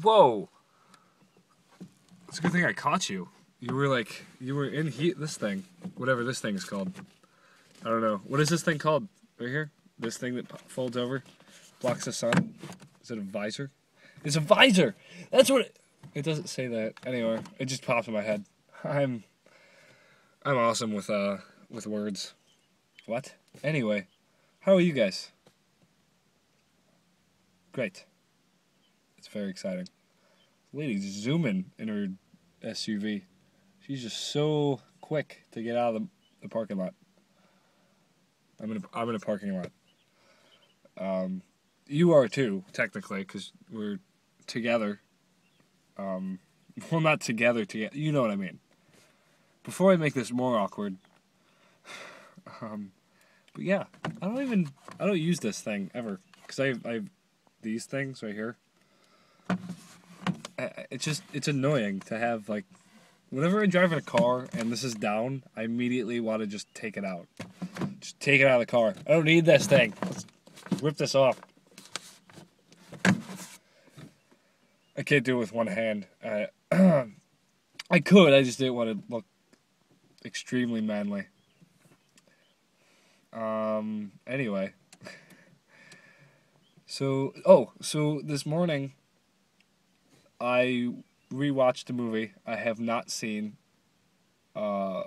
Whoa! It's a good thing I caught you. You were in this thing. Whatever this thing is called. I don't know. What is this thing called? Right here? This thing that folds over? Blocks the sun? Is it a visor? It's a visor! That's what it doesn't say that. Anyway, it just popped in my head. I'm awesome with words. What? Anyway, how are you guys? Great. It's very exciting. Lady's zooming in her SUV. She's just so quick to get out of the parking lot. I'm in a parking lot. You are too, technically, because we're together. Well, not together. You know what I mean. Before I make this more awkward. But yeah, I don't use this thing ever because I have these things right here. It's annoying to have, like, whenever I drive in a car and this is down, I immediately want to just take it out. Just take it out of the car. I don't need this thing. Let's rip this off. I can't do it with one hand. I could, I just didn't want to look extremely manly. Anyway. So this morning, I rewatched a movie I have not seen. I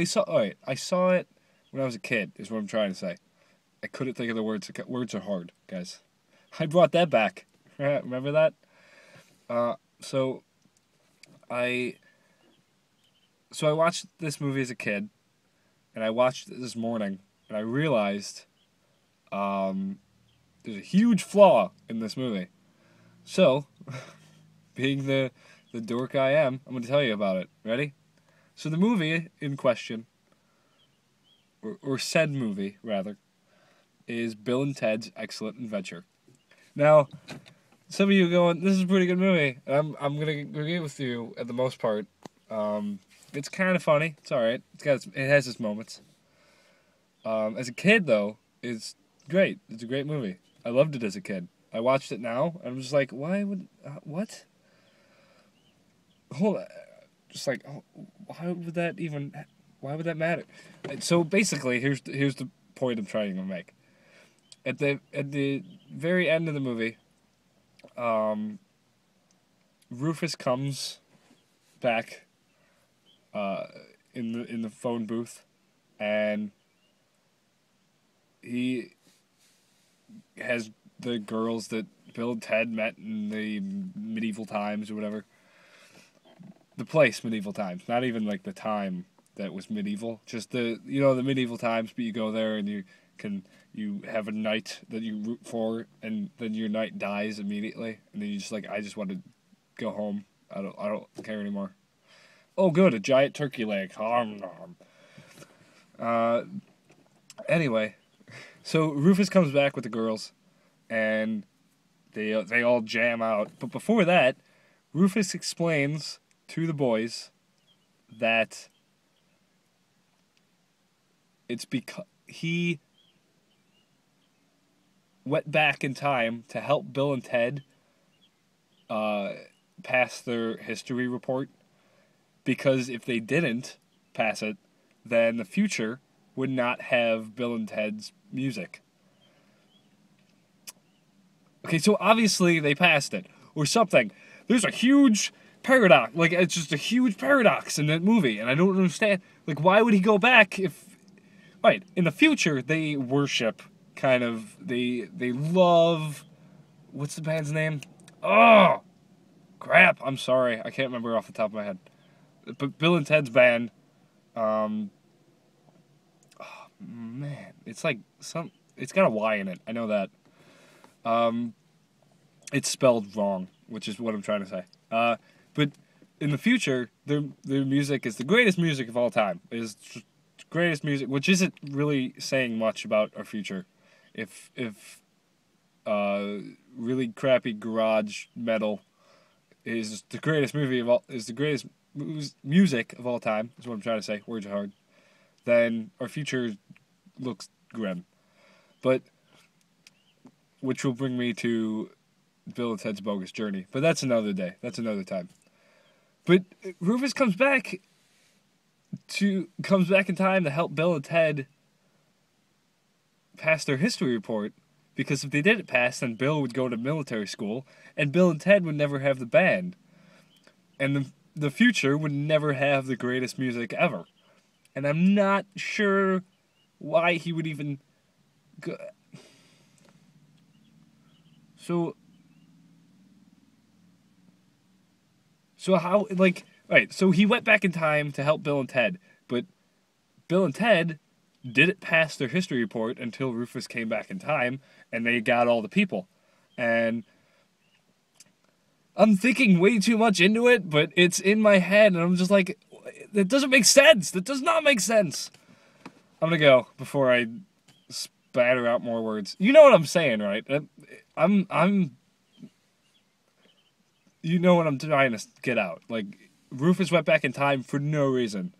saw it when I was a kid, is what I'm trying to say. I couldn't think of the words. Words are hard, guys. I brought that back. Remember that? So I watched this movie as a kid, and I watched it this morning, and I realized there's a huge flaw in this movie. So, being the dork I am, I'm going to tell you about it. Ready? So the movie in question, or said movie, rather, is Bill and Ted's Excellent Adventure. Now, some of you are going, this is a pretty good movie. I'm going to agree with you at the most part. It's kind of funny. It's alright. It has its moments. As a kid, though, it's great. It's a great movie. I loved it as a kid. I watched it now, and I'm just like, why would... what? Hold on. Just like, why would that matter? So basically, here's the point I'm trying to make. At the very end of the movie, Rufus comes back in the phone booth, and he has the girls that Bill and Ted met in the medieval times or whatever. The place, medieval times. Not even like the time that was medieval. Just the medieval times, but you go there and you have a knight that you root for, and then your knight dies immediately, and then you just like, I just want to go home. I don't care anymore. Oh good, a giant turkey leg. Anyway, so Rufus comes back with the girls, and they all jam out. But before that, Rufus explains to the boys that it's because he went back in time to help Bill and Ted pass their history report, because if they didn't pass it, then the future would not have Bill and Ted's music. Okay, so obviously they passed it, or something. There's a huge paradox, like, it's just a huge paradox in that movie, and I don't understand, like, why would he go back if, right, in the future, they worship, kind of, they love, what's the band's name? Oh, crap, I'm sorry, I can't remember off the top of my head, but Bill and Ted's band, oh, man, it's like, it's got a Y in it, I know that, it's spelled wrong, which is what I'm trying to say, but in the future, their music is the greatest music of all time. It is the greatest music, which isn't really saying much about our future. If really crappy garage metal is the greatest music of all time, is what I'm trying to say. Words are hard. Then our future looks grim. But which will bring me to Bill and Ted's Bogus Journey. But that's another day. That's another time. But Rufus comes back in time to help Bill and Ted pass their history report, because if they didn't pass, then Bill would go to military school, and Bill and Ted would never have the band. And the future would never have the greatest music ever. And I'm not sure why he would even go. So how, like, right, so he went back in time to help Bill and Ted, but Bill and Ted didn't pass their history report until Rufus came back in time, and they got all the people. And I'm thinking way too much into it, but it's in my head, and I'm just like, that doesn't make sense. That does not make sense. I'm gonna go before I spatter out more words. You know what I'm saying, right? I'm. You know what I'm trying to get out. Like, Rufus went back in time for no reason.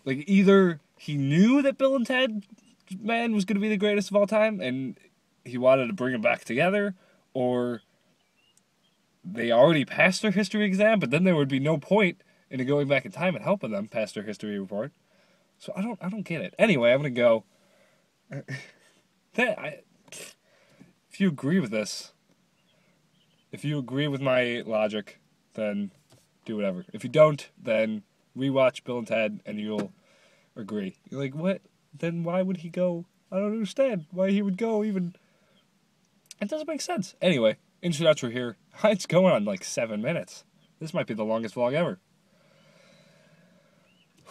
Like, either he knew that Bill and Ted Man was going to be the greatest of all time, and he wanted to bring them back together, or they already passed their history exam, but then there would be no point in going back in time and helping them pass their history report. So I don't get it. Anyway, I'm gonna go. If you agree with this, if you agree with my logic, then do whatever. If you don't, then rewatch Bill and Ted, and you'll agree. You're like, what? Then why would he go? I don't understand why he would go even. It doesn't make sense. Anyway, intro outro here. It's going on like 7 minutes. This might be the longest vlog ever.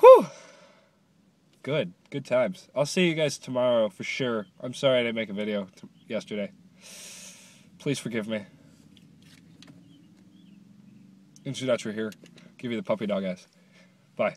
Whew. Good times. I'll see you guys tomorrow for sure. I'm sorry I didn't make a video yesterday. Please forgive me. Intro outro here. Give you the puppy dog ass. Bye.